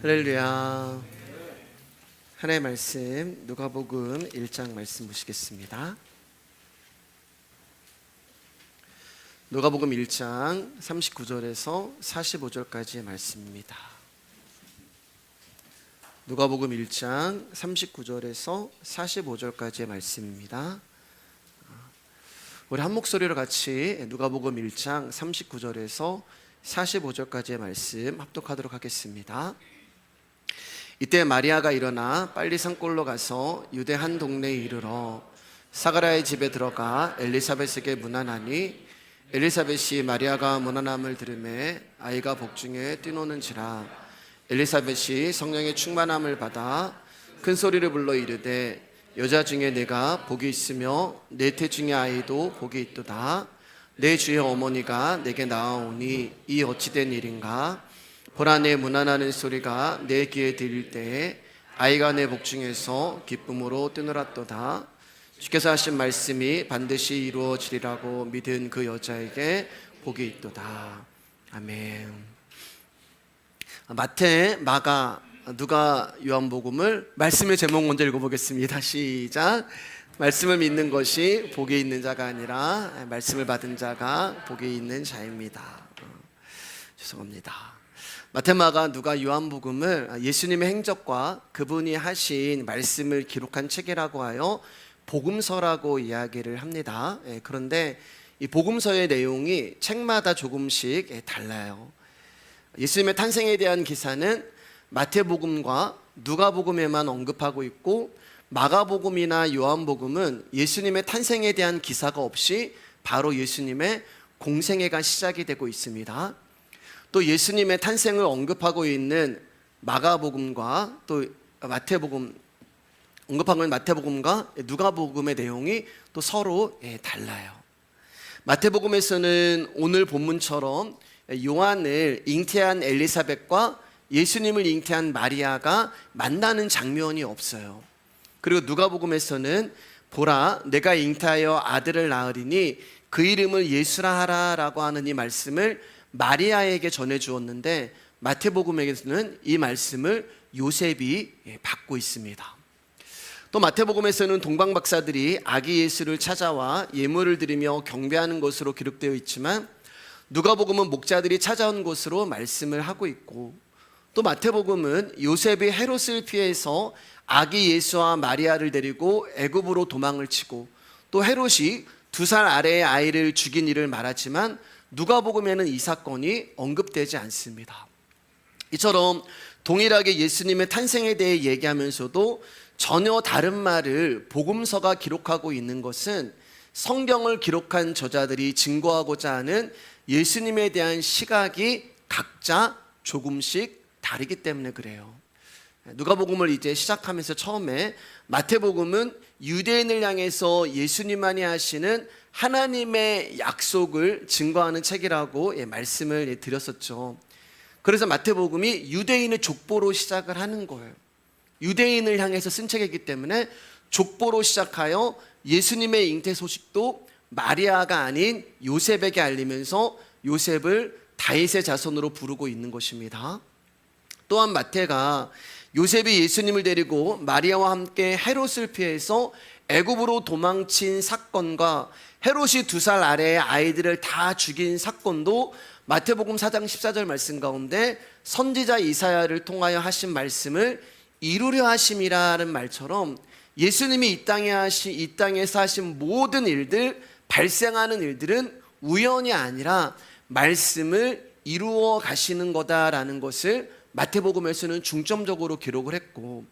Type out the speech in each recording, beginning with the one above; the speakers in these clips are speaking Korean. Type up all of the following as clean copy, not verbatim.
할렐루야. 하나님의 말씀 누가복음 1장 말씀 보시겠습니다. 누가복음 1장 39절에서 45절까지의 말씀입니다. 누가복음 1장 39절에서 45절까지의 말씀입니다. 우리 한 목소리로 같이 누가복음 1장 39절에서 45절까지의 말씀 합독하도록 하겠습니다. 이때 마리아가 일어나 빨리 산골로 가서 유대 한 동네에 이르러 사가랴의 집에 들어가 엘리사벳에게 문안하니 엘리사벳이 마리아가 문안함을 들으매 아이가 복중에 뛰노는지라. 엘리사벳이 성령의 충만함을 받아 큰 소리를 불러 이르되 여자 중에 내가 복이 있으며 내 태중의 아이도 복이 있도다. 내 주의 어머니가 내게 나아오니 이 어찌된 일인가. 보라, 내 문안하는 소리가 내 귀에 들릴 때에 아이가 내 복중에서 기쁨으로 뛰놀았도다. 주께서 하신 말씀이 반드시 이루어지리라고 믿은 그 여자에게 복이 있도다. 아멘. 마태, 마가, 누가, 요한복음을 말씀의 제목 먼저 읽어보겠습니다. 시작. 말씀을 믿는 것이 복이 있는 자가 아니라 말씀을 받은 자가 복이 있는 자입니다. 죄송합니다. 마테마가, 누가, 요한복음을 예수님의 행적과 그분이 하신 말씀을 기록한 책이라고 하여 복음서라고 이야기를 합니다. 그런데 이 복음서의 내용이 책마다 조금씩 달라요. 예수님의 탄생에 대한 기사는 마태복음과 누가복음에만 언급하고 있고, 마가복음이나 요한복음은 예수님의 탄생에 대한 기사가 없이 바로 예수님의 공생애가 시작이 되고 있습니다. 또 예수님의 탄생을 언급하고 있는 마가복음과 또 마태복음, 언급하고 있는 마태복음과 누가복음의 내용이 또 서로 달라요. 마태복음에서는 오늘 본문처럼 요한을 잉태한 엘리사벳과 예수님을 잉태한 마리아가 만나는 장면이 없어요. 그리고 누가복음에서는 보라, 내가 잉태하여 아들을 낳으리니 그 이름을 예수라 하라라고 하는 이 말씀을 마리아에게 전해 주었는데, 마태복음에서는 이 말씀을 요셉이 받고 있습니다. 또 마태복음에서는 동방박사들이 아기 예수를 찾아와 예물을 드리며 경배하는 것으로 기록되어 있지만, 누가복음은 목자들이 찾아온 것으로 말씀을 하고 있고, 또 마태복음은 요셉이 헤롯을 피해서 아기 예수와 마리아를 데리고 애굽으로 도망을 치고, 또 헤롯이 2살 아래의 아이를 죽인 일을 말하지만 누가복음에는 이 사건이 언급되지 않습니다. 이처럼 동일하게 예수님의 탄생에 대해 얘기하면서도 전혀 다른 말을 복음서가 기록하고 있는 것은 성경을 기록한 저자들이 증거하고자 하는 예수님에 대한 시각이 각자 조금씩 다르기 때문에 그래요. 누가복음을 이제 시작하면서 처음에 마태복음은 유대인을 향해서 예수님만이 하시는 하나님의 약속을 증거하는 책이라고 말씀을 드렸었죠. 그래서 마태복음이 유대인의 족보로 시작을 하는 거예요. 유대인을 향해서 쓴 책이기 때문에 족보로 시작하여 예수님의 잉태 소식도 마리아가 아닌 요셉에게 알리면서 요셉을 다윗의 자손으로 부르고 있는 것입니다. 또한 마태가 요셉이 예수님을 데리고 마리아와 함께 헤롯을 피해서 애굽으로 도망친 사건과 헤롯이 2살 아래의 아이들을 다 죽인 사건도 마태복음 4장 14절 말씀 가운데 선지자 이사야를 통하여 하신 말씀을 이루려 하심이라는 말처럼 예수님이 이 땅에서 하신 모든 일들, 발생하는 일들은 우연이 아니라 말씀을 이루어 가시는 거다라는 것을 마태복음에서는 중점적으로 기록을 했고,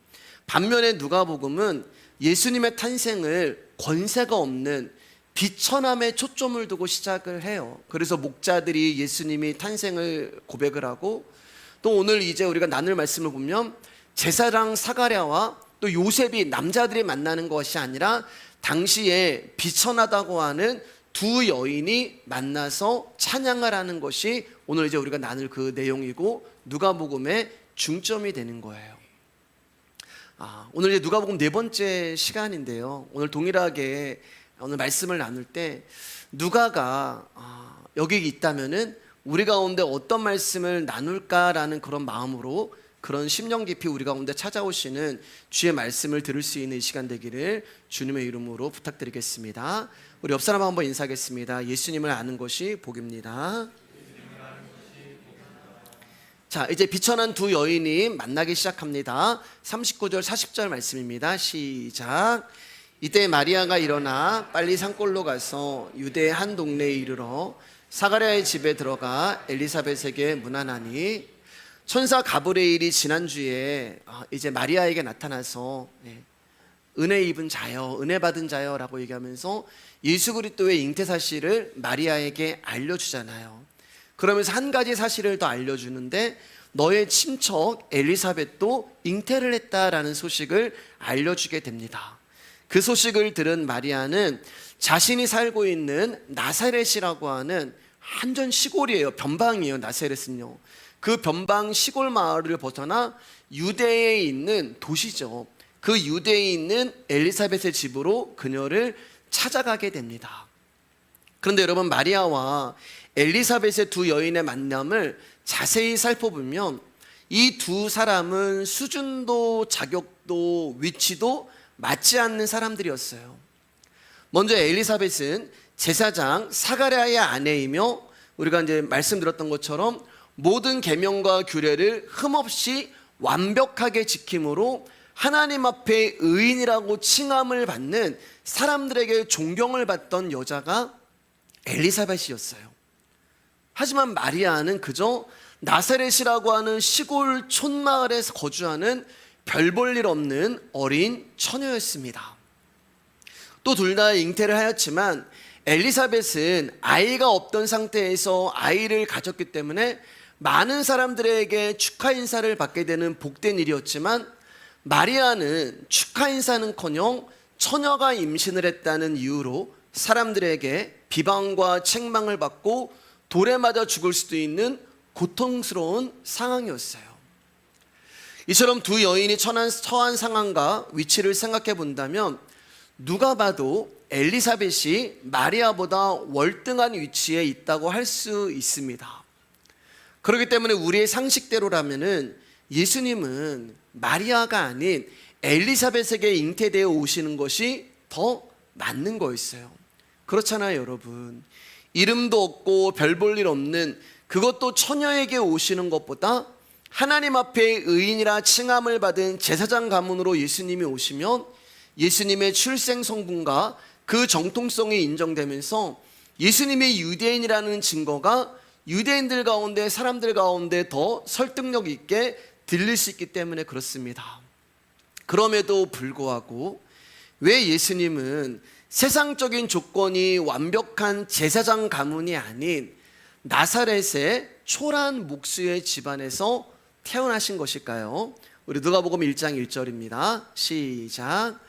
반면에 누가복음은 예수님의 탄생을 권세가 없는 비천함에 초점을 두고 시작을 해요. 그래서 목자들이 예수님이 탄생을 고백을 하고, 또 오늘 이제 우리가 나눌 말씀을 보면 제사장 사가랴와 또 요셉이 남자들이 만나는 것이 아니라 당시에 비천하다고 하는 두 여인이 만나서 찬양을 하는 것이 오늘 이제 우리가 나눌 그 내용이고 누가복음의 중점이 되는 거예요. 오늘 이제 누가복음 4번째 시간인데요. 오늘 동일하게 오늘 말씀을 나눌 때 누가가 여기 있다면은 우리 가운데 어떤 말씀을 나눌까라는 그런 마음으로 그런 심령 깊이 우리 가운데 찾아오시는 주의 말씀을 들을 수 있는 이 시간 되기를 주님의 이름으로 부탁드리겠습니다. 우리 옆 사람 한번 인사하겠습니다. 예수님을 아는 것이 복입니다. 자, 이제 비천한 두 여인이 만나기 시작합니다. 39절 40절 말씀입니다. 시작. 이때 마리아가 일어나 빨리 산골로 가서 유대 한 동네에 이르러 사가랴의 집에 들어가 엘리사벳에게 문안하니, 천사 가브리엘이 지난주에 이제 마리아에게 나타나서 은혜 입은 자여, 은혜 받은 자여 라고 얘기하면서 예수 그리스도의 잉태 사실을 마리아에게 알려주잖아요. 그러면서 한 가지 사실을 더 알려주는데, 너의 친척 엘리사벳도 잉태를 했다라는 소식을 알려주게 됩니다. 그 소식을 들은 마리아는 자신이 살고 있는 나사렛이라고 하는 한전 시골이에요. 변방이에요. 나사렛은요. 그 변방 시골 마을을 벗어나 유대에 있는 도시죠. 그 유대에 있는 엘리사벳의 집으로 그녀를 찾아가게 됩니다. 그런데 여러분, 마리아와 엘리사벳의 두 여인의 만남을 자세히 살펴보면 이 두 사람은 수준도 자격도 위치도 맞지 않는 사람들이었어요. 먼저 엘리사벳은 제사장 사가랴의 아내이며, 우리가 이제 말씀드렸던 것처럼 모든 계명과 규례를 흠없이 완벽하게 지킴으로 하나님 앞에 의인이라고 칭함을 받는, 사람들에게 존경을 받던 여자가 엘리사벳이었어요. 하지만 마리아는 그저 나사렛이라고 하는 시골 촌마을에서 거주하는 별 볼 일 없는 어린 처녀였습니다. 또 둘 다 잉태를 하였지만 엘리사벳은 아이가 없던 상태에서 아이를 가졌기 때문에 많은 사람들에게 축하 인사를 받게 되는 복된 일이었지만, 마리아는 축하 인사는커녕 처녀가 임신을 했다는 이유로 사람들에게 비방과 책망을 받고 돌에 맞아 죽을 수도 있는 고통스러운 상황이었어요. 이처럼 두 여인이 처한 상황과 위치를 생각해 본다면 누가 봐도 엘리사벳이 마리아보다 월등한 위치에 있다고 할 수 있습니다. 그렇기 때문에 우리의 상식대로라면은 예수님은 마리아가 아닌 엘리사벳에게 잉태되어 오시는 것이 더 맞는 거였어요. 그렇잖아요, 여러분. 이름도 없고 별 볼 일 없는, 그것도 처녀에게 오시는 것보다 하나님 앞에 의인이라 칭함을 받은 제사장 가문으로 예수님이 오시면 예수님의 출생 성분과 그 정통성이 인정되면서 예수님이 유대인이라는 증거가 유대인들 가운데, 사람들 가운데 더 설득력 있게 들릴 수 있기 때문에 그렇습니다. 그럼에도 불구하고 왜 예수님은 세상적인 조건이 완벽한 제사장 가문이 아닌 나사렛의 초라한 목수의 집안에서 태어나신 것일까요? 우리 누가복음 1장 1절입니다. 시작.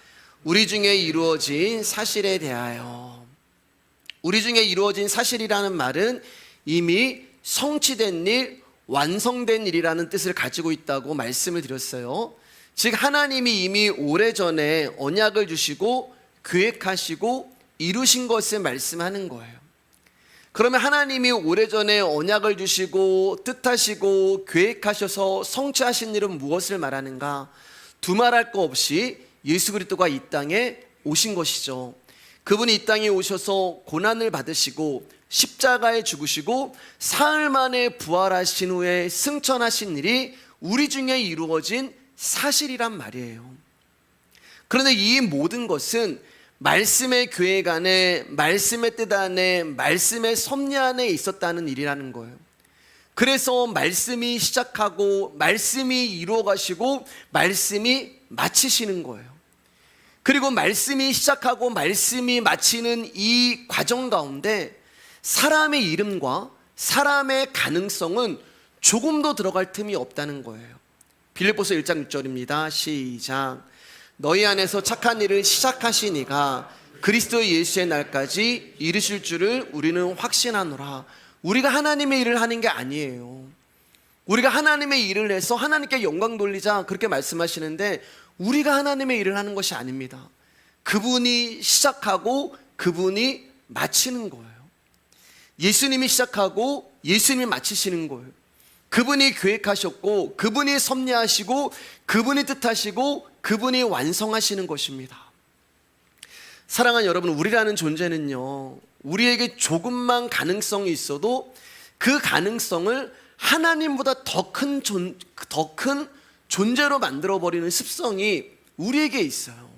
우리 중에 이루어진 사실에 대하여. 우리 중에 이루어진 사실이라는 말은 이미 성취된 일, 완성된 일이라는 뜻을 가지고 있다고 말씀을 드렸어요. 즉 하나님이 이미 오래전에 언약을 주시고 계획하시고 이루신 것을 말씀하는 거예요. 그러면 하나님이 오래전에 언약을 주시고 뜻하시고 계획하셔서 성취하신 일은 무엇을 말하는가? 두말할 거 없이 예수 그리스도가 이 땅에 오신 것이죠. 그분이 이 땅에 오셔서 고난을 받으시고 십자가에 죽으시고 사흘 만에 부활하신 후에 승천하신 일이 우리 중에 이루어진 사실이란 말이에요. 그런데 이 모든 것은 말씀의 계획 안에, 말씀의 뜻 안에, 말씀의 섭리 안에 있었다는 일이라는 거예요. 그래서 말씀이 시작하고 말씀이 이루어가시고 말씀이 마치시는 거예요. 그리고 말씀이 시작하고 말씀이 마치는 이 과정 가운데 사람의 이름과 사람의 가능성은 조금도 들어갈 틈이 없다는 거예요. 빌립보서 1장 6절입니다. 시작. 너희 안에서 착한 일을 시작하신 이가 그리스도 예수의 날까지 이르실 줄을 우리는 확신하노라. 우리가 하나님의 일을 하는 게 아니에요. 우리가 하나님의 일을 해서 하나님께 영광 돌리자 그렇게 말씀하시는데 우리가 하나님의 일을 하는 것이 아닙니다. 그분이 시작하고 그분이 마치는 거예요. 예수님이 시작하고 예수님이 마치시는 거예요. 그분이 계획하셨고, 그분이 섭리하시고, 그분이 뜻하시고, 그분이 완성하시는 것입니다. 사랑하는 여러분, 우리라는 존재는요, 우리에게 조금만 가능성이 있어도 그 가능성을 하나님보다 더 큰 존재로 만들어버리는 습성이 우리에게 있어요.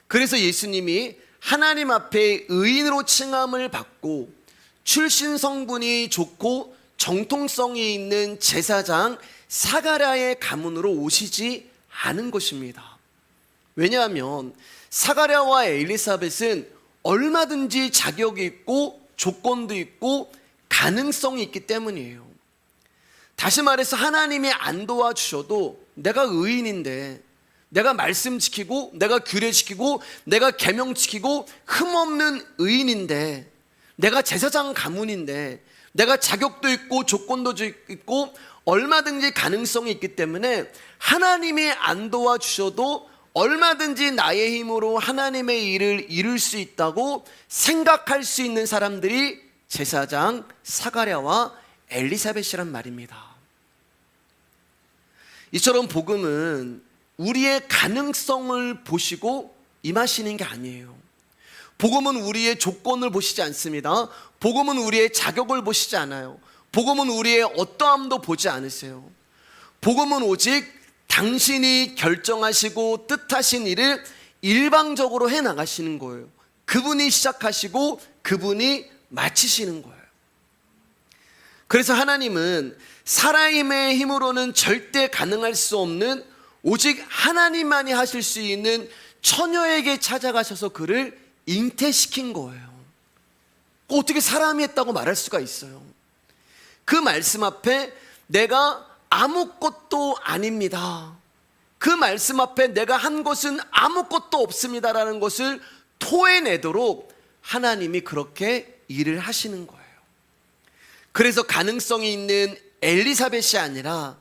그래서 예수님이 하나님 앞에 의인으로 칭함을 받고 출신 성분이 좋고 정통성이 있는 제사장 사가랴의 가문으로 오시지 않은 것입니다. 왜냐하면 사가랴와 엘리사벳은 얼마든지 자격이 있고 조건도 있고 가능성이 있기 때문이에요. 다시 말해서 하나님이 안 도와주셔도 내가 의인인데, 내가 말씀 지키고, 내가 규례 지키고, 내가 계명 지키고 흠없는 의인인데, 내가 제사장 가문인데, 내가 자격도 있고 조건도 있고 얼마든지 가능성이 있기 때문에 하나님이 안 도와주셔도 얼마든지 나의 힘으로 하나님의 일을 이룰 수 있다고 생각할 수 있는 사람들이 제사장 사가랴와 엘리사벳이란 말입니다. 이처럼 복음은 우리의 가능성을 보시고 임하시는 게 아니에요. 복음은 우리의 조건을 보시지 않습니다. 복음은 우리의 자격을 보시지 않아요. 복음은 우리의 어떠함도 보지 않으세요. 복음은 오직 당신이 결정하시고 뜻하신 일을 일방적으로 해나가시는 거예요. 그분이 시작하시고 그분이 마치시는 거예요. 그래서 하나님은 사람의 힘으로는 절대 가능할 수 없는, 오직 하나님만이 하실 수 있는 처녀에게 찾아가셔서 그를 잉태시킨 거예요. 어떻게 사람이 했다고 말할 수가 있어요? 그 말씀 앞에 내가 아무것도 아닙니다, 그 말씀 앞에 내가 한 것은 아무것도 없습니다라는 것을 토해내도록 하나님이 그렇게 일을 하시는 거예요. 그래서 가능성이 있는 엘리사벳이 아니라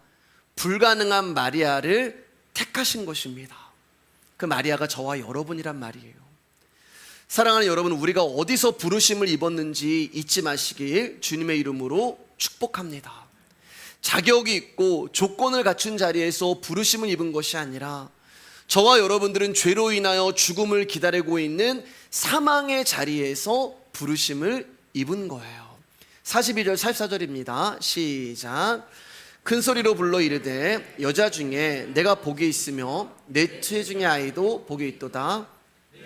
불가능한 마리아를 택하신 것입니다. 그 마리아가 저와 여러분이란 말이에요. 사랑하는 여러분, 우리가 어디서 부르심을 입었는지 잊지 마시길 주님의 이름으로 축복합니다. 자격이 있고 조건을 갖춘 자리에서 부르심을 입은 것이 아니라 저와 여러분들은 죄로 인하여 죽음을 기다리고 있는 사망의 자리에서 부르심을 입은 거예요. 42절 44절입니다 시작. 큰 소리로 불러 이르되 여자 중에 내가 복이 있으며 내 처 중에 아이도 복이 있도다.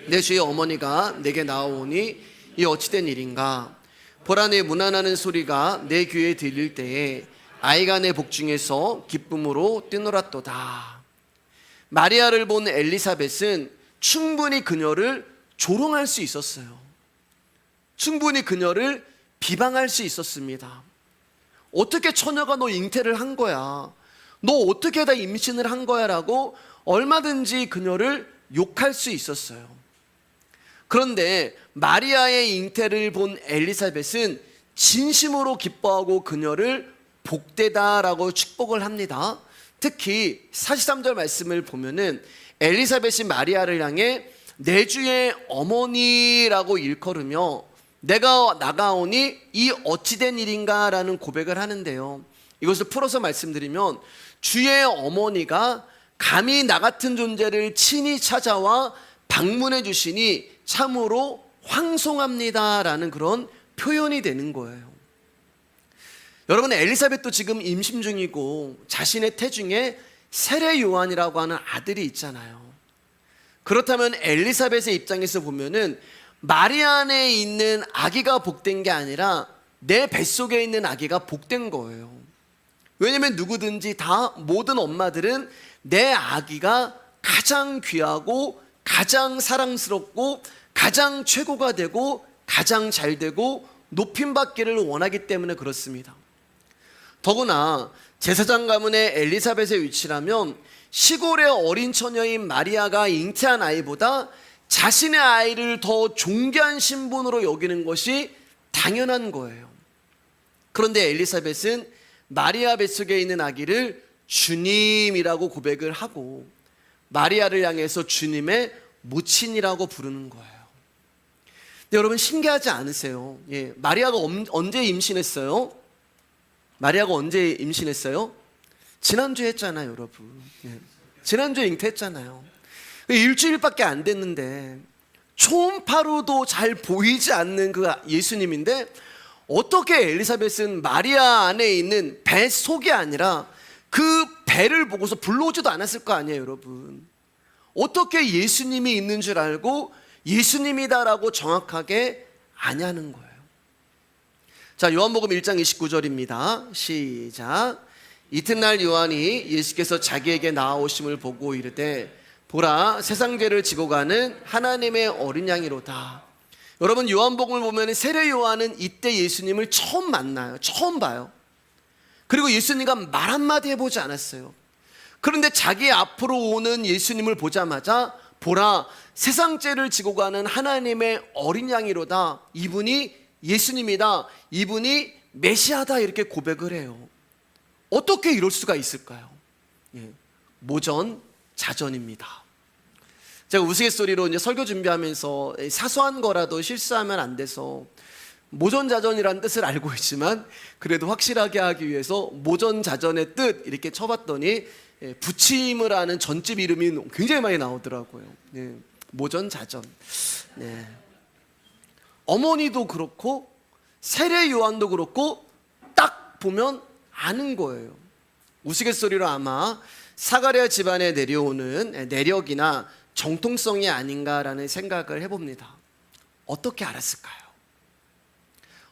내 주의 어머니가 내게 나오니 이 어찌된 일인가. 보라, 내 문안하는 소리가 내 귀에 들릴 때에 아이가 내 복 중에서 기쁨으로 뛰놀았도다. 마리아를 본 엘리사벳은 충분히 그녀를 조롱할 수 있었어요. 충분히 그녀를 비방할 수 있었습니다. 어떻게 처녀가 너 잉태를 한 거야, 너 어떻게 다 임신을 한 거야 라고 얼마든지 그녀를 욕할 수 있었어요. 그런데 마리아의 잉태를 본 엘리사벳은 진심으로 기뻐하고 그녀를 복되다라고 축복을 합니다. 특히 43절 말씀을 보면은 엘리사벳이 마리아를 향해 내 주의 어머니라고 일컬으며 내가 나가오니 이 어찌된 일인가 라는 고백을 하는데요, 이것을 풀어서 말씀드리면 주의 어머니가 감히 나 같은 존재를 친히 찾아와 방문해 주시니 참으로 황송합니다 라는 그런 표현이 되는 거예요. 여러분, 엘리사벳도 지금 임신 중이고 자신의 태중에 세례 요한이라고 하는 아들이 있잖아요. 그렇다면 엘리사벳의 입장에서 보면은 마리아 안에 있는 아기가 복된 게 아니라 내 뱃속에 있는 아기가 복된 거예요. 왜냐하면 누구든지 다, 모든 엄마들은 내 아기가 가장 귀하고 가장 사랑스럽고 가장 최고가 되고 가장 잘 되고 높임받기를 원하기 때문에 그렇습니다. 더구나 제사장 가문의 엘리사벳의 위치라면 시골의 어린 처녀인 마리아가 잉태한 아이보다 자신의 아이를 더 존귀한 신분으로 여기는 것이 당연한 거예요. 그런데 엘리사벳은 마리아 뱃속에 있는 아기를 주님이라고 고백을 하고 마리아를 향해서 주님의 모친이라고 부르는 거예요. 근데 여러분, 신기하지 않으세요? 마리아가 언제 임신했어요? 마리아가 언제 임신했어요? 지난주에 했잖아요, 여러분. 예. 지난주에 잉태했잖아요. 일주일밖에 안 됐는데 초음파로도 잘 보이지 않는 그 예수님인데 어떻게 엘리사벳은 마리아 안에 있는 배 속이 아니라 그 배를 보고서 불러오지도 않았을 거 아니에요, 여러분. 어떻게 예수님이 있는 줄 알고 예수님이다라고 정확하게 아냐는 거예요. 자, 요한복음 1장 29절입니다. 시작. 이튿날 요한이 예수께서 자기에게 나아오심을 보고 이르되 보라, 세상 죄를 지고 가는 하나님의 어린 양이로다. 여러분, 요한복음을 보면 세례 요한은 이때 예수님을 처음 만나요. 처음 봐요. 그리고 예수님과 말 한마디 해보지 않았어요. 그런데 자기 앞으로 오는 예수님을 보자마자 보라, 세상 죄를 지고 가는 하나님의 어린 양이로다. 이분이 예수님이다. 이분이 메시아다. 이렇게 고백을 해요. 어떻게 이럴 수가 있을까요? 예, 모전자전입니다. 제가 우스갯소리로 이제 설교 준비하면서 사소한 거라도 실수하면 안 돼서 모전자전이라는 뜻을 알고 있지만 그래도 확실하게 하기 위해서 모전자전의 뜻 이렇게 쳐봤더니 부침을 하는 전집 이름이 굉장히 많이 나오더라고요. 네, 모전자전. 네. 어머니도 그렇고 세례 요한도 그렇고 딱 보면 아는 거예요. 우스갯소리로 아마 사가랴 집안에 내려오는 내력이나 정통성이 아닌가라는 생각을 해봅니다. 어떻게 알았을까요?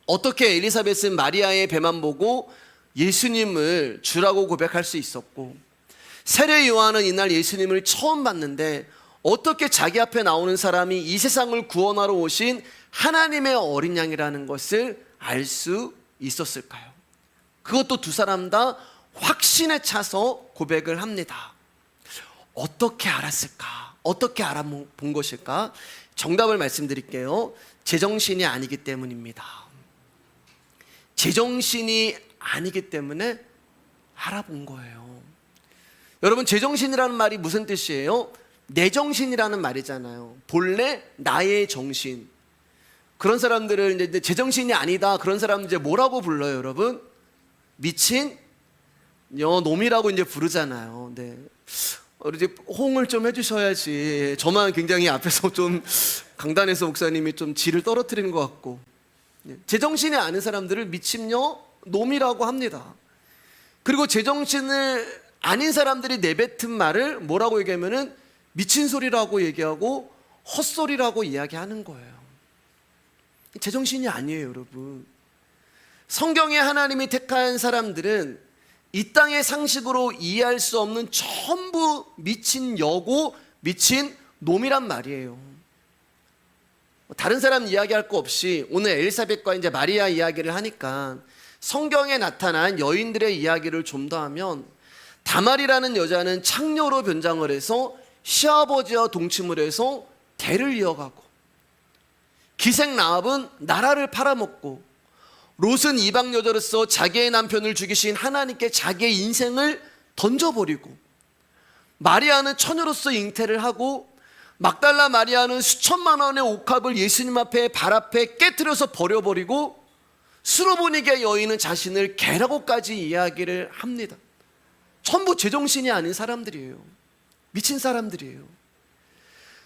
어떻게 엘리사벳은 마리아의 배만 보고 예수님을 주라고 고백할 수 있었고 세례 요한은 이날 예수님을 처음 봤는데 어떻게 자기 앞에 나오는 사람이 이 세상을 구원하러 오신 하나님의 어린 양이라는 것을 알 수 있었을까요? 그것도 두 사람 다 확신에 차서 고백을 합니다. 어떻게 알았을까? 어떻게 알아본 것일까? 정답을 말씀드릴게요. 제정신이 아니기 때문입니다. 제정신이 아니기 때문에 알아본 거예요. 여러분, 제정신이라는 말이 무슨 뜻이에요? 내 정신이라는 말이잖아요. 본래 나의 정신. 그런 사람들을 이제 제정신이 아니다. 그런 사람들 이제 뭐라고 불러요, 여러분? 미친 놈이라고 이제 부르잖아요. 네. 이제 호응을 좀 해주셔야지. 저만 굉장히 앞에서 좀 강단에서 목사님이 좀 질을 떨어뜨리는 것 같고. 제정신이 아닌 사람들을 미친녀 놈이라고 합니다. 그리고 제정신을 아닌 사람들이 내뱉은 말을 뭐라고 얘기하면은 미친 소리라고 얘기하고 헛소리라고 이야기하는 거예요. 제정신이 아니에요, 여러분. 성경에 하나님이 택한 사람들은 이 땅의 상식으로 이해할 수 없는 전부 미친 여고 미친 놈이란 말이에요. 다른 사람 이야기할 거 없이 오늘 엘리사벳과 이제 마리아 이야기를 하니까 성경에 나타난 여인들의 이야기를 좀 더 하면 다말이라는 여자는 창녀로 변장을 해서 시아버지와 동침을 해서 대를 이어가고 기생 라합은 나라를 팔아먹고 롯은 이방 여자로서 자기의 남편을 죽이신 하나님께 자기의 인생을 던져버리고 마리아는 처녀로서 잉태를 하고 막달라 마리아는 수천만 원의 옥합을 예수님 앞에 발 앞에 깨트려서 버려버리고 수로보니게 여인은 자신을 개라고까지 이야기를 합니다. 전부 제정신이 아닌 사람들이에요. 미친 사람들이에요.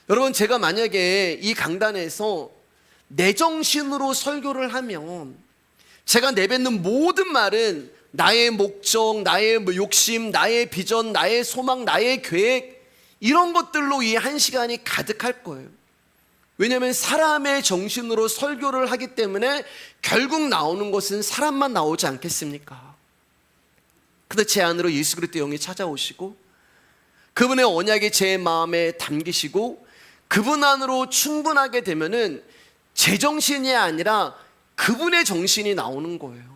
여러분, 제가 만약에 이 강단에서 내 정신으로 설교를 하면 제가 내뱉는 모든 말은 나의 목적, 나의 욕심, 나의 비전, 나의 소망, 나의 계획 이런 것들로 이 한 시간이 가득할 거예요. 왜냐하면 사람의 정신으로 설교를 하기 때문에 결국 나오는 것은 사람만 나오지 않겠습니까? 근데 제 안으로 예수 그리스도의 영이 찾아오시고 그분의 언약이 제 마음에 담기시고 그분 안으로 충분하게 되면은 제 정신이 아니라 그분의 정신이 나오는 거예요.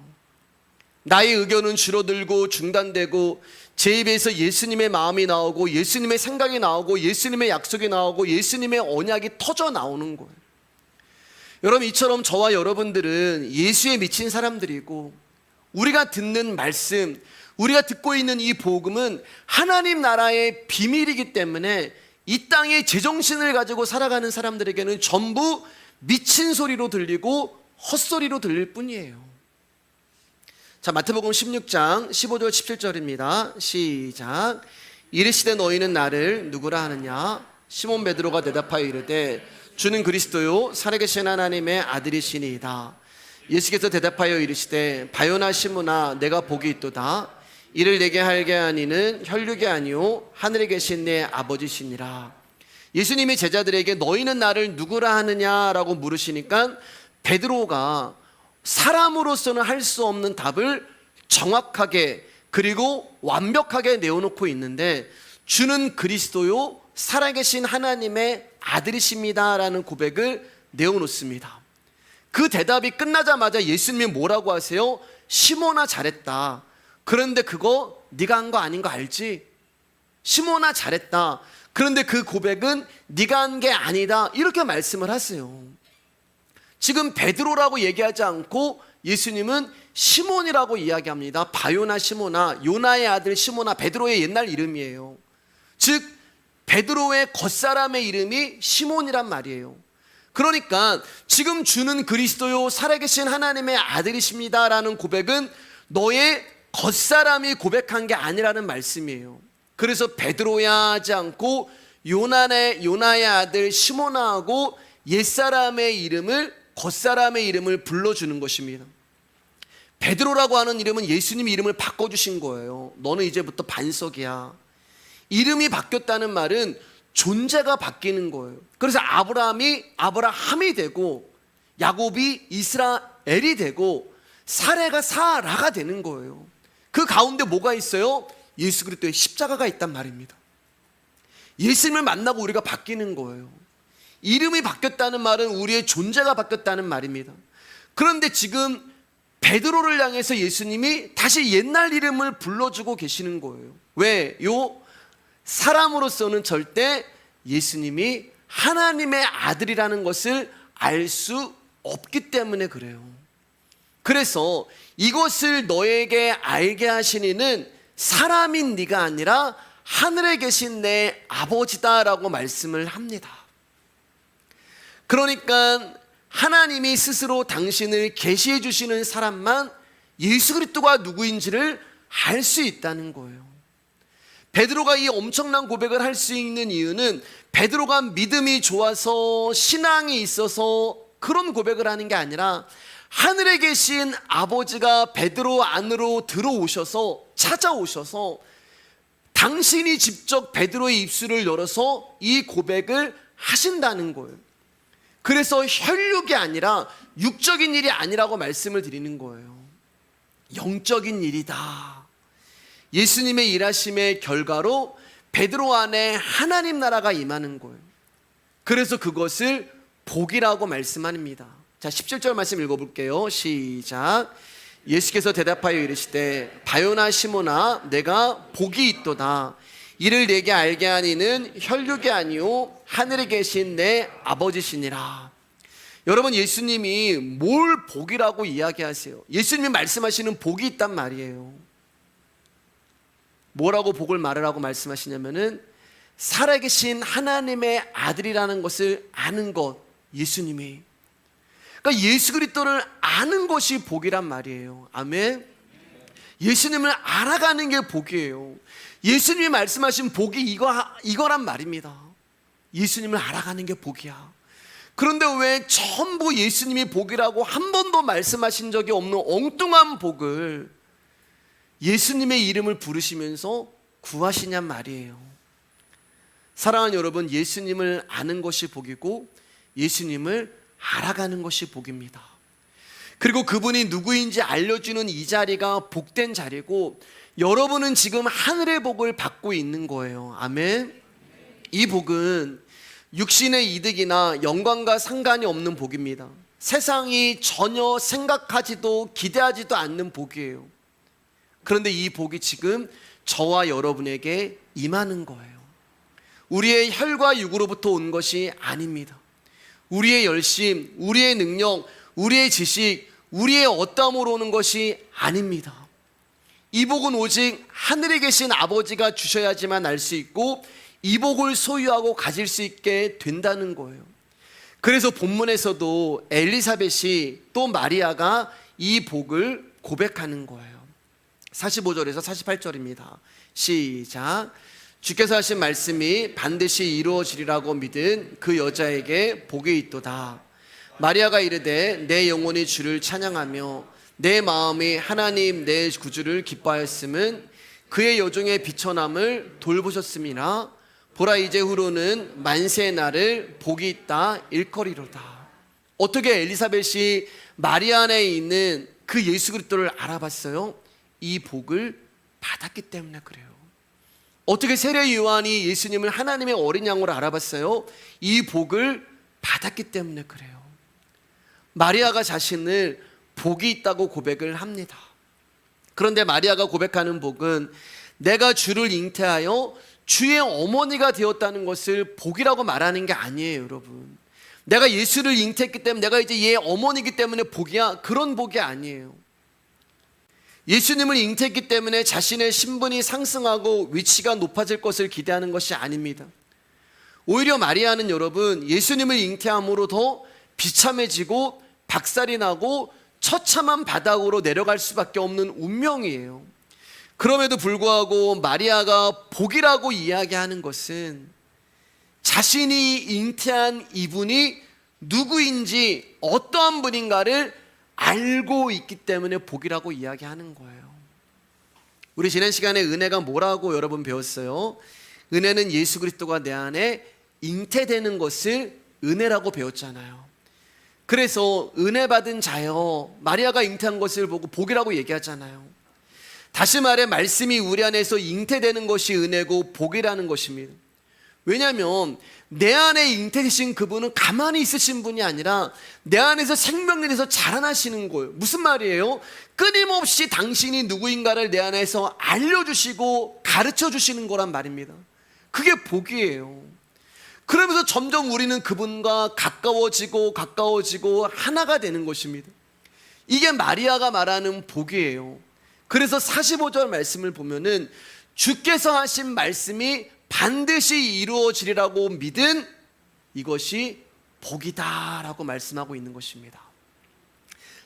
나의 의견은 줄어들고 중단되고 제 입에서 예수님의 마음이 나오고 예수님의 생각이 나오고 예수님의 약속이 나오고 예수님의 언약이 터져 나오는 거예요. 여러분, 이처럼 저와 여러분들은 예수에 미친 사람들이고 우리가 듣는 말씀, 우리가 듣고 있는 이 복음은 하나님 나라의 비밀이기 때문에 이 땅에 제정신을 가지고 살아가는 사람들에게는 전부 미친 소리로 들리고 헛소리로 들릴 뿐이에요. 자, 마태복음 16장 15절 17절입니다. 시작. 이르시되 너희는 나를 누구라 하느냐? 시몬 베드로가 대답하여 이르되 주는 그리스도요 살아계신 하나님의 아들이시니이다. 예수께서 대답하여 이르시되 바요나 시몬아 내가 복이 있도다. 이를 내게 하게 하니는 혈육이 아니요 하늘에 계신 내 아버지시니라. 예수님이 제자들에게 너희는 나를 누구라 하느냐라고 물으시니까 베드로가 사람으로서는 할 수 없는 답을 정확하게 그리고 완벽하게 내어놓고 있는데, 주는 그리스도요 살아계신 하나님의 아들이십니다라는 고백을 내어놓습니다. 그 대답이 끝나자마자 예수님이 뭐라고 하세요? 시몬아 잘했다. 그런데 그거 네가 한 거 아닌 거 알지? 시몬아 잘했다. 그런데 그 고백은 네가 한 게 아니다. 이렇게 말씀을 하세요. 지금 베드로라고 얘기하지 않고 예수님은 시몬이라고 이야기합니다. 바요나 시몬아, 요나의 아들 시몬아, 베드로의 옛날 이름이에요. 즉 베드로의 겉사람의 이름이 시몬이란 말이에요. 그러니까 지금 주는 그리스도요 살아계신 하나님의 아들이십니다라는 고백은 너의 겉사람이 고백한 게 아니라는 말씀이에요. 그래서 베드로야 하지 않고 요나의 아들 시몬아 하고 옛사람의 이름을, 겉사람의 이름을 불러주는 것입니다. 베드로라고 하는 이름은 예수님이 이름을 바꿔주신 거예요. 너는 이제부터 반석이야. 이름이 바뀌었다는 말은 존재가 바뀌는 거예요. 그래서 아브라함이 되고 야곱이 이스라엘이 되고 사레가 사라가 되는 거예요. 그 가운데 뭐가 있어요? 예수 그리스도의 십자가가 있단 말입니다. 예수님을 만나고 우리가 바뀌는 거예요. 이름이 바뀌었다는 말은 우리의 존재가 바뀌었다는 말입니다. 그런데 지금 베드로를 향해서 예수님이 다시 옛날 이름을 불러주고 계시는 거예요. 왜요? 사람으로서는 절대 예수님이 하나님의 아들이라는 것을 알 수 없기 때문에 그래요. 그래서 이것을 너에게 알게 하시니는 사람인 네가 아니라 하늘에 계신 내 아버지다라고 말씀을 합니다. 그러니까 하나님이 스스로 당신을 계시해 주시는 사람만 예수 그리스도가 누구인지를 알 수 있다는 거예요. 베드로가 이 엄청난 고백을 할 수 있는 이유는 베드로가 믿음이 좋아서 신앙이 있어서 그런 고백을 하는 게 아니라 하늘에 계신 아버지가 베드로 안으로 들어오셔서 찾아오셔서 당신이 직접 베드로의 입술을 열어서 이 고백을 하신다는 거예요. 그래서 혈육이 아니라 육적인 일이 아니라고 말씀을 드리는 거예요. 영적인 일이다. 예수님의 일하심의 결과로 베드로 안에 하나님 나라가 임하는 거예요. 그래서 그것을 복이라고 말씀합니다. 자, 17절 말씀 읽어볼게요. 시작. 예수께서 대답하여 이르시되 바요나 시몬아 내가 복이 있도다. 이를 내게 알게 하니는 혈육이 아니요 하늘에 계신 내 아버지시니라. 여러분, 예수님이 뭘 복이라고 이야기하세요? 예수님이 말씀하시는 복이 있단 말이에요. 뭐라고 복을 말하라고 말씀하시냐면은 살아계신 하나님의 아들이라는 것을 아는 것. 예수님이, 그러니까 예수 그리스도를 아는 것이 복이란 말이에요. 아멘. 예수님을 알아가는 게 복이에요. 예수님이 말씀하신 복이 이거란 말입니다. 예수님을 알아가는 게 복이야. 그런데 왜 전부 예수님이 복이라고 한 번도 말씀하신 적이 없는 엉뚱한 복을 예수님의 이름을 부르시면서 구하시냔 말이에요. 사랑하는 여러분, 예수님을 아는 것이 복이고 예수님을 알아가는 것이 복입니다. 그리고 그분이 누구인지 알려주는 이 자리가 복된 자리고 여러분은 지금 하늘의 복을 받고 있는 거예요. 아멘. 이 복은 육신의 이득이나 영광과 상관이 없는 복입니다. 세상이 전혀 생각하지도 기대하지도 않는 복이에요. 그런데 이 복이 지금 저와 여러분에게 임하는 거예요. 우리의 혈과 육으로부터 온 것이 아닙니다. 우리의 열심, 우리의 능력, 우리의 지식, 우리의 어떠함으로 오는 것이 아닙니다. 이 복은 오직 하늘에 계신 아버지가 주셔야지만 알 수 있고 이 복을 소유하고 가질 수 있게 된다는 거예요. 그래서 본문에서도 엘리사벳이 또 마리아가 이 복을 고백하는 거예요. 45절에서 48절입니다. 시작. 주께서 하신 말씀이 반드시 이루어지리라고 믿은 그 여자에게 복이 있도다. 마리아가 이르되 내 영혼이 주를 찬양하며 내 마음이 하나님 내 구주를 기뻐하였음은 그의 여종의 비천함을 돌보셨음이나 보라 이제후로는 만세의 날을 복이 있다 일컬이로다. 어떻게 엘리사벳이 마리아 안에 있는 그 예수 그리스도를 알아봤어요? 이 복을 받았기 때문에 그래요. 어떻게 세례 요한이 예수님을 하나님의 어린 양으로 알아봤어요? 이 복을 받았기 때문에 그래요. 마리아가 자신을 복이 있다고 고백을 합니다. 그런데 마리아가 고백하는 복은 내가 주를 잉태하여 주의 어머니가 되었다는 것을 복이라고 말하는 게 아니에요, 여러분. 내가 예수를 잉태했기 때문에 내가 이제 얘 어머니이기 때문에 복이야, 그런 복이 아니에요. 예수님을 잉태했기 때문에 자신의 신분이 상승하고 위치가 높아질 것을 기대하는 것이 아닙니다. 오히려 마리아는 여러분, 예수님을 잉태함으로 더 비참해지고 박살이 나고 처참한 바닥으로 내려갈 수밖에 없는 운명이에요. 그럼에도 불구하고 마리아가 복이라고 이야기하는 것은 자신이 잉태한 이분이 누구인지 어떠한 분인가를 알고 있기 때문에 복이라고 이야기하는 거예요. 우리 지난 시간에 은혜가 뭐라고 여러분 배웠어요? 은혜는 예수 그리스도가 내 안에 잉태되는 것을 은혜라고 배웠잖아요. 그래서 은혜 받은 자여, 마리아가 잉태한 것을 보고 복이라고 얘기하잖아요. 다시 말해 말씀이 우리 안에서 잉태되는 것이 은혜고 복이라는 것입니다. 왜냐하면 내 안에 잉태되신 그분은 가만히 있으신 분이 아니라 내 안에서 생명을 내서 자라나시는 거예요. 무슨 말이에요? 끊임없이 당신이 누구인가를 내 안에서 알려주시고 가르쳐 주시는 거란 말입니다. 그게 복이에요. 그러면서 점점 우리는 그분과 가까워지고 하나가 되는 것입니다. 이게 마리아가 말하는 복이에요. 그래서 45절 말씀을 보면은 주께서 하신 말씀이 반드시 이루어지리라고 믿은 이것이 복이다라고 말씀하고 있는 것입니다.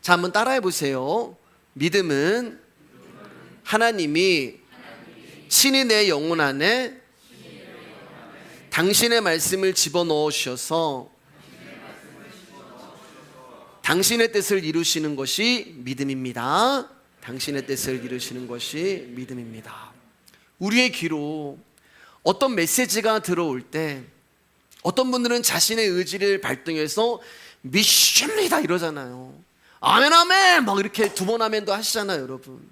자, 한번 따라해 보세요. 믿음은 하나님이 친히 내 영혼 안에 당신의 말씀을 집어넣어 주셔서 당신의 뜻을 이루시는 것이 믿음입니다. 당신의 뜻을 이루시는 것이 믿음입니다. 우리의 귀로 어떤 메시지가 들어올 때 어떤 분들은 자신의 의지를 발동해서 믿습니다 이러잖아요. 아멘 아멘 막 이렇게 두 번 아멘도 하시잖아요. 여러분,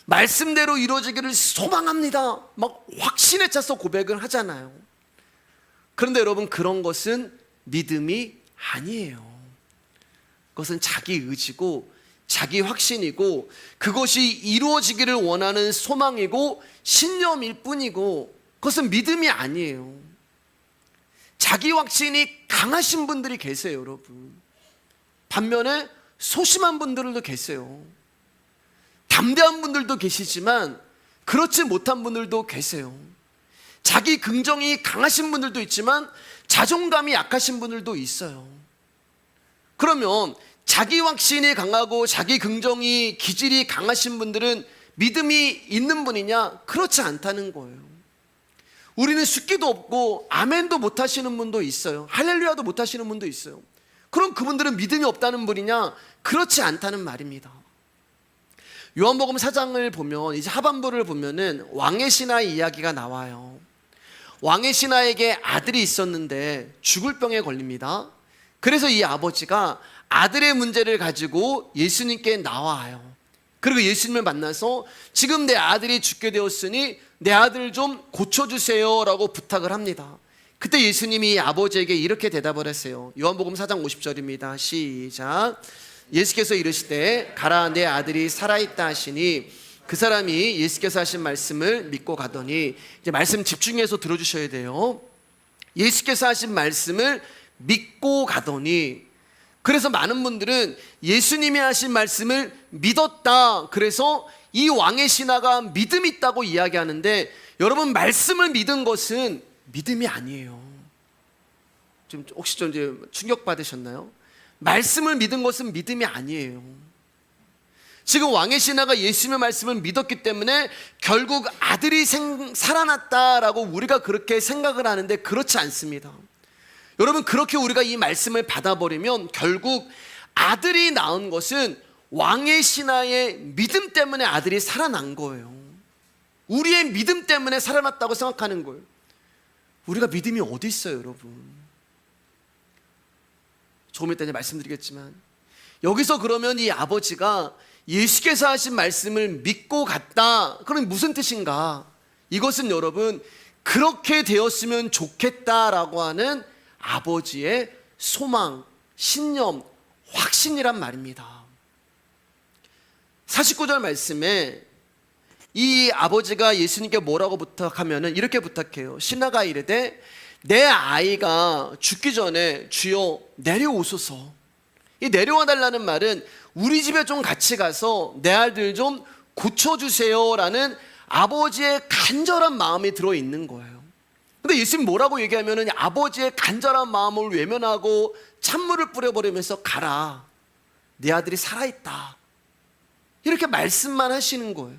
말씀대로 이루어지기를 소망합니다 막 확신에 차서 고백을 하잖아요. 그런데 여러분, 그런 것은 믿음이 아니에요. 그것은 자기 의지고 자기 확신이고 그것이 이루어지기를 원하는 소망이고 신념일 뿐이고 그것은 믿음이 아니에요. 자기 확신이 강하신 분들이 계세요, 여러분. 반면에 소심한 분들도 계세요. 담대한 분들도 계시지만 그렇지 못한 분들도 계세요. 자기 긍정이 강하신 분들도 있지만 자존감이 약하신 분들도 있어요. 그러면 자기 확신이 강하고 자기 긍정이 기질이 강하신 분들은 믿음이 있는 분이냐? 그렇지 않다는 거예요. 우리는 숫기도 없고 아멘도 못 하시는 분도 있어요. 할렐루야도 못 하시는 분도 있어요. 그럼 그분들은 믿음이 없다는 분이냐? 그렇지 않다는 말입니다. 요한복음 4장을 보면 이제 하반부를 보면은 왕의 신하 이야기가 나와요. 왕의 신하에게 아들이 있었는데 죽을 병에 걸립니다. 그래서 이 아버지가 아들의 문제를 가지고 예수님께 나와요. 그리고 예수님을 만나서 지금 내 아들이 죽게 되었으니 내 아들 좀 고쳐주세요 라고 부탁을 합니다. 그때 예수님이 아버지에게 이렇게 대답을 했어요. 요한복음 4장 50절입니다. 시작. 예수께서 이르시되 가라 내 아들이 살아있다 하시니 그 사람이 예수께서 하신 말씀을 믿고 가더니, 이제 말씀 집중해서 들어주셔야 돼요. 예수께서 하신 말씀을 믿고 가더니, 그래서 많은 분들은 예수님이 하신 말씀을 믿었다, 그래서 이 왕의 신하가 믿음이 있다고 이야기하는데, 여러분, 말씀을 믿은 것은 믿음이 아니에요. 좀 혹시 좀 이제 충격 받으셨나요? 말씀을 믿은 것은 믿음이 아니에요. 지금 왕의 신하가 예수님의 말씀을 믿었기 때문에 결국 아들이 살아났다라고 우리가 그렇게 생각을 하는데 그렇지 않습니다. 여러분, 그렇게 우리가 이 말씀을 받아버리면 결국 아들이 낳은 것은 왕의 신하의 믿음 때문에 아들이 살아난 거예요. 우리의 믿음 때문에 살아났다고 생각하는 거예요. 우리가 믿음이 어디 있어요, 여러분? 조금 이따 말씀드리겠지만, 여기서 그러면 이 아버지가 예수께서 하신 말씀을 믿고 갔다, 그럼 무슨 뜻인가? 이것은 여러분, 그렇게 되었으면 좋겠다라고 하는 아버지의 소망, 신념, 확신이란 말입니다. 49절 말씀에 이 아버지가 예수님께 뭐라고 부탁하면은 이렇게 부탁해요. 신하가 이르되 내 아이가 죽기 전에 주여 내려오소서. 이 내려와 달라는 말은 우리 집에 좀 같이 가서 내 아들 좀 고쳐주세요라는 아버지의 간절한 마음이 들어있는 거예요. 근데 예수님 뭐라고 얘기하면은 아버지의 간절한 마음을 외면하고 찬물을 뿌려버리면서 가라, 내 아들이 살아있다, 이렇게 말씀만 하시는 거예요.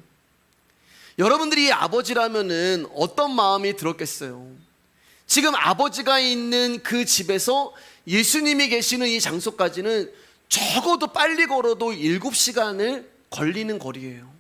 여러분들이 아버지라면은 어떤 마음이 들었겠어요? 지금 아버지가 있는 그 집에서 예수님이 계시는 이 장소까지는 적어도 빨리 걸어도 7시간을 걸리는 거리예요.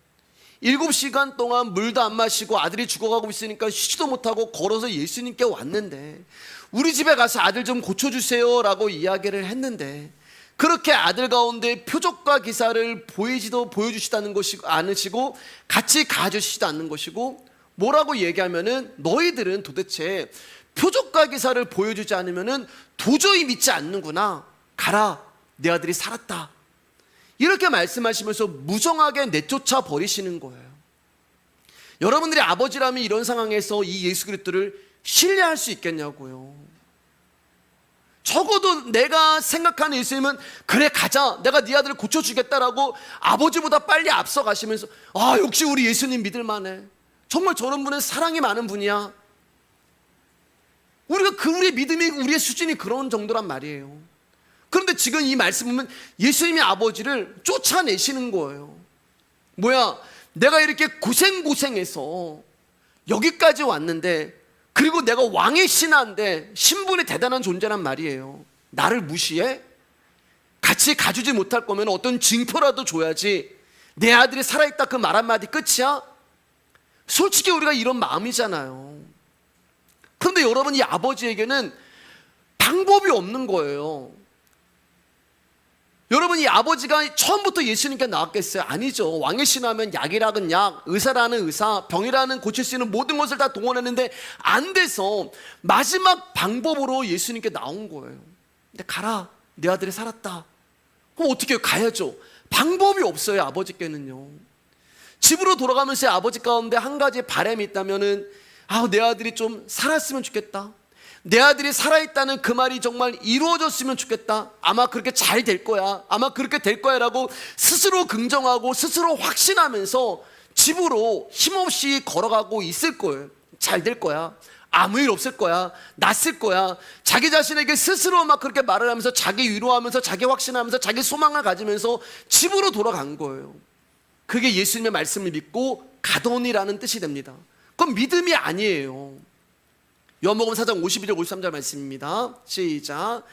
7시간 동안 물도 안 마시고 아들이 죽어가고 있으니까 쉬지도 못하고 걸어서 예수님께 왔는데, 우리 집에 가서 아들 좀 고쳐주세요 라고 이야기를 했는데, 그렇게 아들 가운데 표적과 기사를 보여주시다는 것이 않으시고 같이 가주시지도 않는 것이고, 뭐라고 얘기하면은 너희들은 도대체 표적과 기사를 보여주지 않으면은 도저히 믿지 않는구나, 가라, 내 아들이 살았다, 이렇게 말씀하시면서 무정하게 내쫓아 버리시는 거예요. 여러분들이 아버지라면 이런 상황에서 이 예수 그리스도를 신뢰할 수 있겠냐고요. 적어도 내가 생각하는 예수님은 그래 가자, 내가 네 아들을 고쳐주겠다라고 아버지보다 빨리 앞서 가시면서 아, 역시 우리 예수님 믿을만해, 정말 저런 분은 사랑이 많은 분이야. 우리의 믿음이, 우리의 수준이 그런 정도란 말이에요. 그런데 지금 이 말씀 보면 예수님이 아버지를 쫓아내시는 거예요. 뭐야, 내가 이렇게 고생해서 여기까지 왔는데, 그리고 내가 왕의 신하인데 신분이 대단한 존재란 말이에요. 나를 무시해? 같이 가주지 못할 거면 어떤 징표라도 줘야지, 내 아들이 살아있다 그 말 한마디 끝이야? 솔직히 우리가 이런 마음이잖아요. 그런데 여러분, 이 아버지에게는 방법이 없는 거예요. 여러분, 이 아버지가 처음부터 예수님께 나왔겠어요? 아니죠. 왕의 신하면 약이라는 약, 의사라는 의사, 병이라는 고칠 수 있는 모든 것을 다 동원했는데 안 돼서 마지막 방법으로 예수님께 나온 거예요. 근데 가라, 내 아들이 살았다. 그럼 어떻게 해요? 가야죠. 방법이 없어요, 아버지께는요. 집으로 돌아가면서 아버지 가운데 한 가지 바람이 있다면은, 내 아들이 좀 살았으면 좋겠다, 내 아들이 살아있다는 그 말이 정말 이루어졌으면 좋겠다, 아마 그렇게 잘 될 거야, 아마 그렇게 될 거야 라고 스스로 긍정하고 스스로 확신하면서 집으로 힘없이 걸어가고 있을 거예요. 잘 될 거야, 아무 일 없을 거야, 낫을 거야, 자기 자신에게 스스로 막 그렇게 말을 하면서 자기 위로하면서 자기 확신하면서 자기 소망을 가지면서 집으로 돌아간 거예요. 그게 예수님의 말씀을 믿고 가더니라는 뜻이 됩니다. 그건 믿음이 아니에요. 요한복음 4장 52절 53절 말씀입니다. 시작.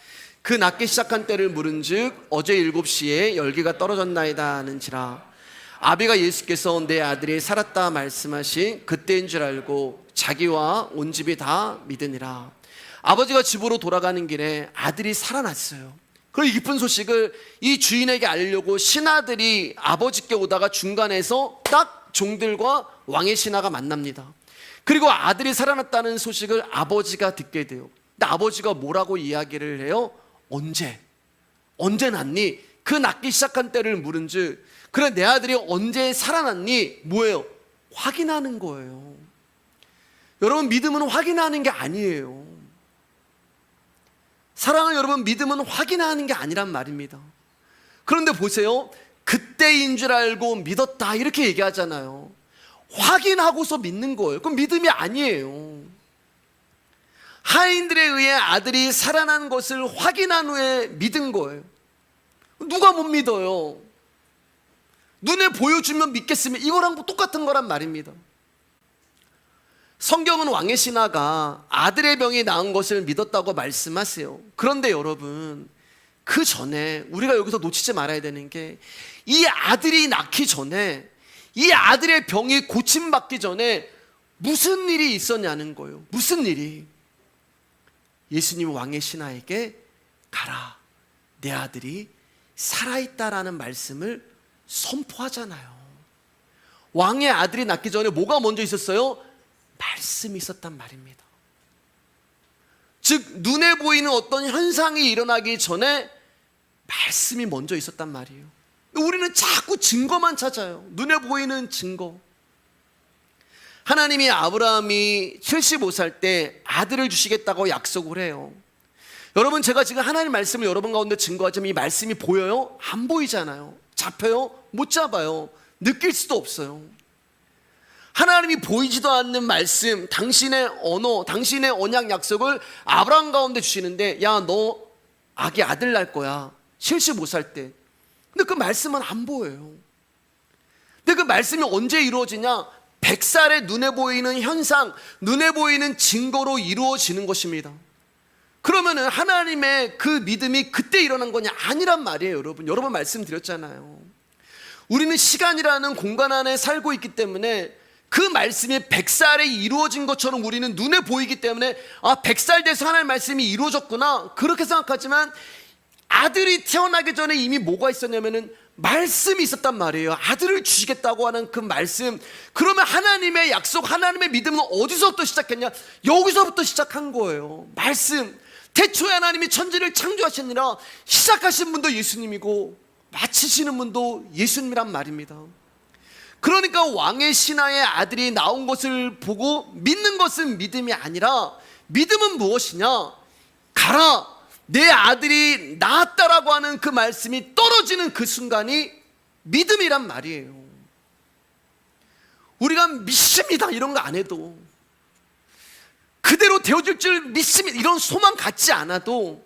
그 낫기 시작한 때를 물은즉 어제 7시에 열기가 떨어졌나이다 하는지라. 아비가 예수께서 내 아들이 살았다 말씀하신 그때인 줄 알고 자기와 온 집이 다 믿으니라. 아버지가 집으로 돌아가는 길에 아들이 살아났어요. 그리고 이 기쁜 소식을 이 주인에게 알리려고 신하들이 아버지께 오다가 중간에서 딱 종들과 왕의 신하가 만납니다. 그리고 아들이 살아났다는 소식을 아버지가 듣게 돼요. 근데 아버지가 뭐라고 이야기를 해요? 언제 낳니? 그 낳기 시작한 때를 물은즉 그래, 내 아들이 언제 살아났니? 뭐예요? 확인하는 거예요. 여러분, 믿음은 확인하는 게 아니에요. 사랑을 여러분, 믿음은 확인하는 게 아니란 말입니다. 그런데 보세요, 그때인 줄 알고 믿었다 이렇게 얘기하잖아요. 확인하고서 믿는 거예요. 그럼 믿음이 아니에요. 하인들에 의해 아들이 살아난 것을 확인한 후에 믿은 거예요. 누가 못 믿어요? 눈에 보여주면 믿겠으면 이거랑 똑같은 거란 말입니다. 성경은 왕의 신하가 아들의 병이 나은 것을 믿었다고 말씀하세요. 그런데 여러분, 그 전에 우리가 여기서 놓치지 말아야 되는 게, 이 아들이 낳기 전에, 이 아들의 병이 고침받기 전에 무슨 일이 있었냐는 거예요. 무슨 일이? 예수님이 왕의 신하에게 가라, 내 아들이 살아있다라는 말씀을 선포하잖아요. 왕의 아들이 낳기 전에 뭐가 먼저 있었어요? 말씀이 있었단 말입니다. 즉 눈에 보이는 어떤 현상이 일어나기 전에 말씀이 먼저 있었단 말이에요. 우리는 자꾸 증거만 찾아요. 눈에 보이는 증거. 하나님이 아브라함이 75살 때 아들을 주시겠다고 약속을 해요. 여러분, 제가 지금 하나님 말씀을 여러분 가운데 증거하자면 이 말씀이 보여요? 안 보이잖아요. 잡혀요? 못 잡아요. 느낄 수도 없어요. 하나님이 보이지도 않는 말씀, 당신의 언어, 당신의 언약 약속을 아브라함 가운데 주시는데, 야, 너 아기 아들 낳을 거야, 75살 때. 근데 그 말씀은 안 보여요. 근데 그 말씀이 언제 이루어지냐? 100살의 눈에 보이는 현상, 눈에 보이는 증거로 이루어지는 것입니다. 그러면은 하나님의 그 믿음이 그때 일어난 거냐? 아니란 말이에요. 여러분 말씀드렸잖아요. 우리는 시간이라는 공간 안에 살고 있기 때문에 그 말씀이 100살에 이루어진 것처럼 우리는 눈에 보이기 때문에, 아, 100살 돼서 하나님의 말씀이 이루어졌구나, 그렇게 생각하지만 아들이 태어나기 전에 이미 뭐가 있었냐면은 말씀이 있었단 말이에요. 아들을 주시겠다고 하는 그 말씀. 그러면 하나님의 약속, 하나님의 믿음은 어디서부터 시작했냐? 여기서부터 시작한 거예요. 말씀. 태초에 하나님이 천지를 창조하시느라 시작하신 분도 예수님이고 마치시는 분도 예수님이란 말입니다. 그러니까 왕의 신하의 아들이 나온 것을 보고 믿는 것은 믿음이 아니라, 믿음은 무엇이냐? 가라, 내 아들이 낳았다라고 하는 그 말씀이 떨어지는 그 순간이 믿음이란 말이에요. 우리가 믿습니다 이런 거 안 해도, 그대로 되어질 줄 믿습니다 이런 소망 갖지 않아도,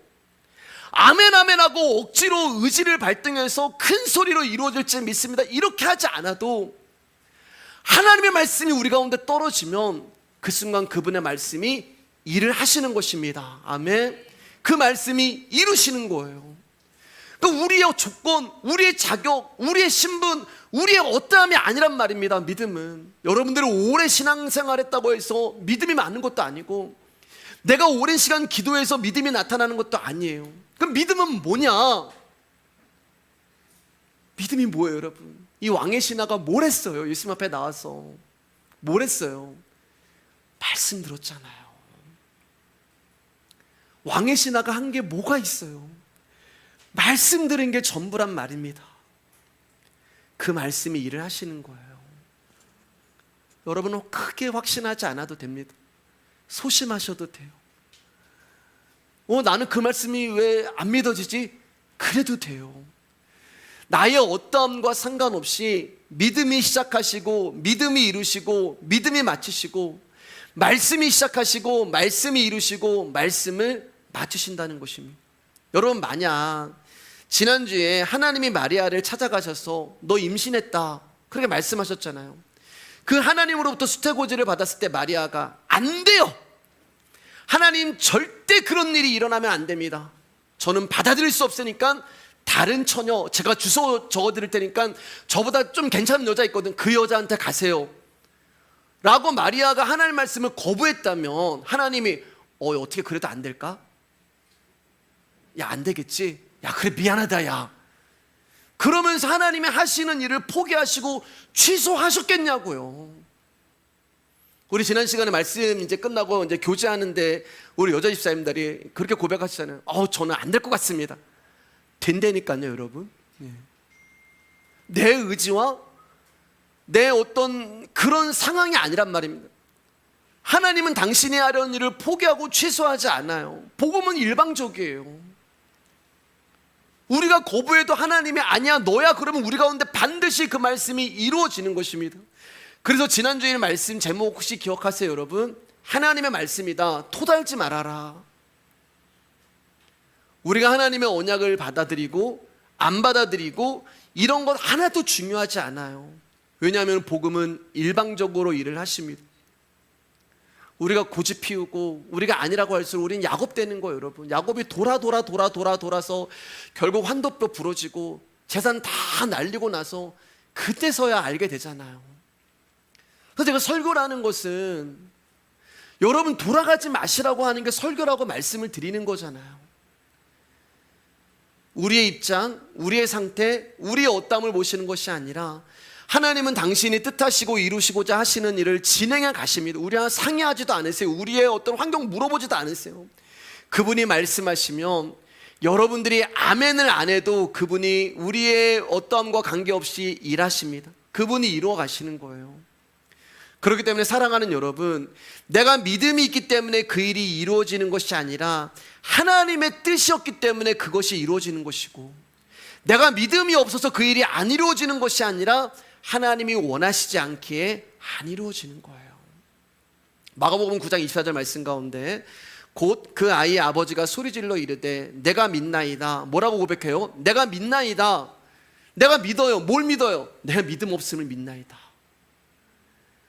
아멘 아멘 하고 억지로 의지를 발동해서 큰 소리로 이루어질 줄 믿습니다 이렇게 하지 않아도, 하나님의 말씀이 우리 가운데 떨어지면 그 순간 그분의 말씀이 일을 하시는 것입니다. 아멘. 그 말씀이 이루시는 거예요. 그러니까 우리의 조건, 우리의 자격, 우리의 신분, 우리의 어떠함이 아니란 말입니다. 믿음은 여러분들이 오래 신앙생활 했다고 해서 믿음이 많은 것도 아니고, 내가 오랜 시간 기도해서 믿음이 나타나는 것도 아니에요. 그럼 믿음은 뭐냐? 믿음이 뭐예요 여러분? 이 왕의 신하가 뭘 했어요? 예수님 앞에 나와서 뭘 했어요? 말씀 들었잖아요. 왕의 신하가 한 게 뭐가 있어요? 말씀 들은 게 전부란 말입니다. 그 말씀이 일을 하시는 거예요. 여러분은 크게 확신하지 않아도 됩니다. 소심하셔도 돼요. 나는 그 말씀이 왜 안 믿어지지? 그래도 돼요. 나의 어떠함과 상관없이 믿음이 시작하시고 믿음이 이루시고 믿음이 마치시고, 말씀이 시작하시고 말씀이 이루시고 말씀을 마치신다는 것입니다. 여러분, 만약 지난주에 하나님이 마리아를 찾아가셔서 너 임신했다 그렇게 말씀하셨잖아요. 그 하나님으로부터 수태고지를 받았을 때 마리아가 안 돼요, 하나님 절대 그런 일이 일어나면 안 됩니다, 저는 받아들일 수 없으니까 다른 처녀 제가 주소 적어드릴 테니까 저보다 좀 괜찮은 여자 있거든, 그 여자한테 가세요 라고 마리아가 하나님 말씀을 거부했다면, 하나님이 어떻게 그래도 안 될까? 야, 안 되겠지? 야, 그래 미안하다 야, 그러면서 하나님이 하시는 일을 포기하시고 취소하셨겠냐고요. 우리 지난 시간에 말씀 이제 끝나고 이제 교제하는데 우리 여자 집사님들이 그렇게 고백하시잖아요. 저는 안 될 것 같습니다. 된다니까요 여러분. 내 의지와 내 어떤 그런 상황이 아니란 말입니다. 하나님은 당신이 하려는 일을 포기하고 취소하지 않아요. 복음은 일방적이에요. 우리가 거부해도 하나님이 아니야 너야 그러면 우리 가운데 반드시 그 말씀이 이루어지는 것입니다. 그래서 지난주에 말씀 제목 혹시 기억하세요 여러분? 하나님의 말씀이다, 토달지 말아라. 우리가 하나님의 언약을 받아들이고 안 받아들이고 이런 것 하나도 중요하지 않아요. 왜냐하면 복음은 일방적으로 일을 하십니다. 우리가 고집 피우고 우리가 아니라고 할수록 우리는 야곱되는 거예요, 여러분. 야곱이 돌아서 결국 환도뼈 부러지고 재산 다 날리고 나서 그때서야 알게 되잖아요. 그래서 제가 설교라는 것은 여러분 돌아가지 마시라고 하는 게 설교라고 말씀을 드리는 거잖아요. 우리의 입장, 우리의 상태, 우리의 어떠함을 보시는 것이 아니라 하나님은 당신이 뜻하시고 이루시고자 하시는 일을 진행해 가십니다. 우리와 상의하지도 않으세요. 우리의 어떤 환경 물어보지도 않으세요. 그분이 말씀하시면 여러분들이 아멘을 안 해도 그분이 우리의 어떠함과 관계없이 일하십니다. 그분이 이루어 가시는 거예요. 그렇기 때문에 사랑하는 여러분, 내가 믿음이 있기 때문에 그 일이 이루어지는 것이 아니라 하나님의 뜻이었기 때문에 그것이 이루어지는 것이고, 내가 믿음이 없어서 그 일이 안 이루어지는 것이 아니라 하나님이 원하시지 않기에 안 이루어지는 거예요. 마가복음 9장 24절 말씀 가운데 곧 그 아이의 아버지가 소리질러 이르되 내가 믿나이다. 뭐라고 고백해요? 내가 믿나이다. 내가 믿어요. 뭘 믿어요? 내가 믿음 없음을 믿나이다.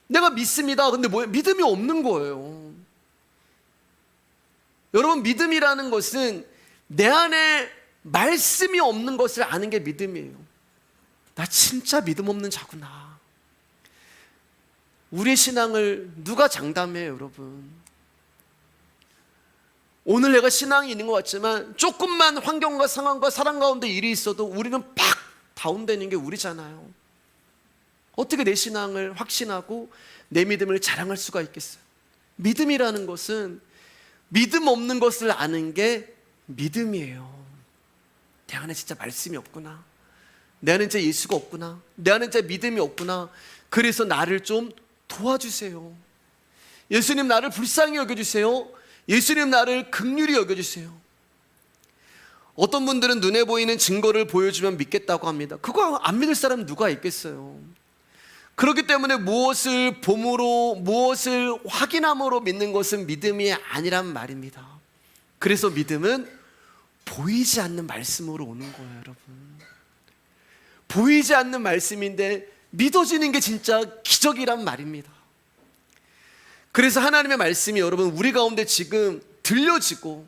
내가 믿습니다. 근데 뭐예요? 믿음이 없는 거예요. 여러분, 믿음이라는 것은 내 안에 말씀이 없는 것을 아는 게 믿음이에요. 나 진짜 믿음 없는 자구나. 우리의 신앙을 누가 장담해요, 여러분? 오늘 내가 신앙이 있는 것 같지만 조금만 환경과 상황과 사랑 가운데 일이 있어도 우리는 팍 다운되는 게 우리잖아요. 어떻게 내 신앙을 확신하고 내 믿음을 자랑할 수가 있겠어요? 믿음이라는 것은 믿음 없는 것을 아는 게 믿음이에요. 내 안에 진짜 말씀이 없구나. 내 안에 진짜 예수가 없구나. 내 안에 진짜 믿음이 없구나. 그래서 나를 좀 도와주세요. 예수님 나를 불쌍히 여겨주세요. 예수님 나를 긍휼히 여겨주세요. 어떤 분들은 눈에 보이는 증거를 보여주면 믿겠다고 합니다. 그거 안 믿을 사람 누가 있겠어요? 그렇기 때문에 무엇을 봄으로 무엇을 확인함으로 믿는 것은 믿음이 아니란 말입니다. 그래서 믿음은 보이지 않는 말씀으로 오는 거예요, 여러분. 보이지 않는 말씀인데 믿어지는 게 진짜 기적이란 말입니다. 그래서 하나님의 말씀이 여러분 우리 가운데 지금 들려지고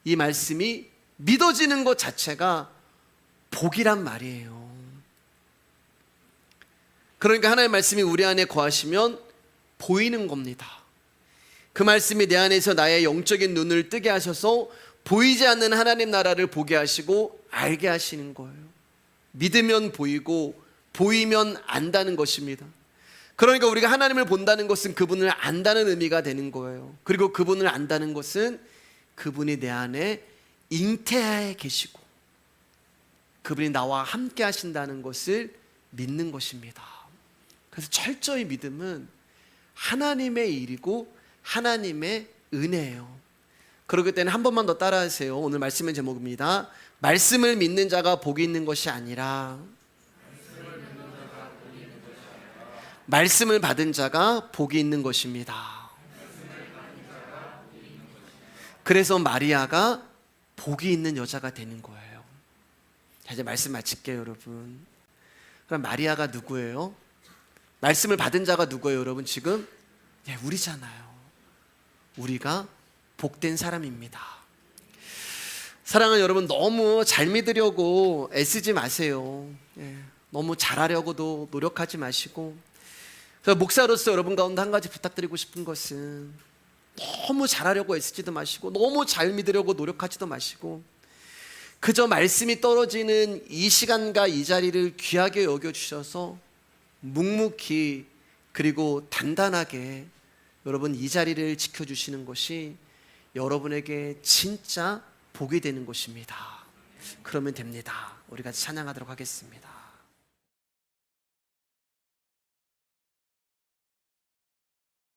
이 말씀이 믿어지는 것 자체가 복이란 말이에요. 그러니까 하나님의 말씀이 우리 안에 거하시면 보이는 겁니다. 그 말씀이 내 안에서 나의 영적인 눈을 뜨게 하셔서 보이지 않는 하나님 나라를 보게 하시고 알게 하시는 거예요. 믿으면 보이고 보이면 안다는 것입니다. 그러니까 우리가 하나님을 본다는 것은 그분을 안다는 의미가 되는 거예요. 그리고 그분을 안다는 것은 그분이 내 안에 잉태하에 계시고 그분이 나와 함께 하신다는 것을 믿는 것입니다. 그래서 철저히 믿음은 하나님의 일이고 하나님의 은혜예요. 그렇기 때문에 한 번만 더 따라하세요. 오늘 말씀의 제목입니다. 말씀을 믿는 자가 복이 있는 것이 아니라 말씀을 받은 자가 복이 있는 것입니다. 그래서 마리아가 복이 있는 여자가 되는 거예요. 자, 이제 말씀 마칠게요, 여러분. 그럼 마리아가 누구예요? 말씀을 받은 자가 누구예요, 여러분? 지금 우리잖아요. 우리가 복된 사람입니다. 사랑하는 여러분, 너무 잘 믿으려고 애쓰지 마세요. 너무 잘하려고도 노력하지 마시고, 그래서 목사로서 여러분 가운데 한 가지 부탁드리고 싶은 것은 너무 잘하려고 애쓰지도 마시고 너무 잘 믿으려고 노력하지도 마시고 그저 말씀이 떨어지는 이 시간과 이 자리를 귀하게 여겨주셔서 묵묵히 그리고 단단하게 여러분 이 자리를 지켜주시는 것이 여러분에게 진짜 복이 되는 것입니다. 그러면 됩니다. 우리 같이 찬양하도록 하겠습니다.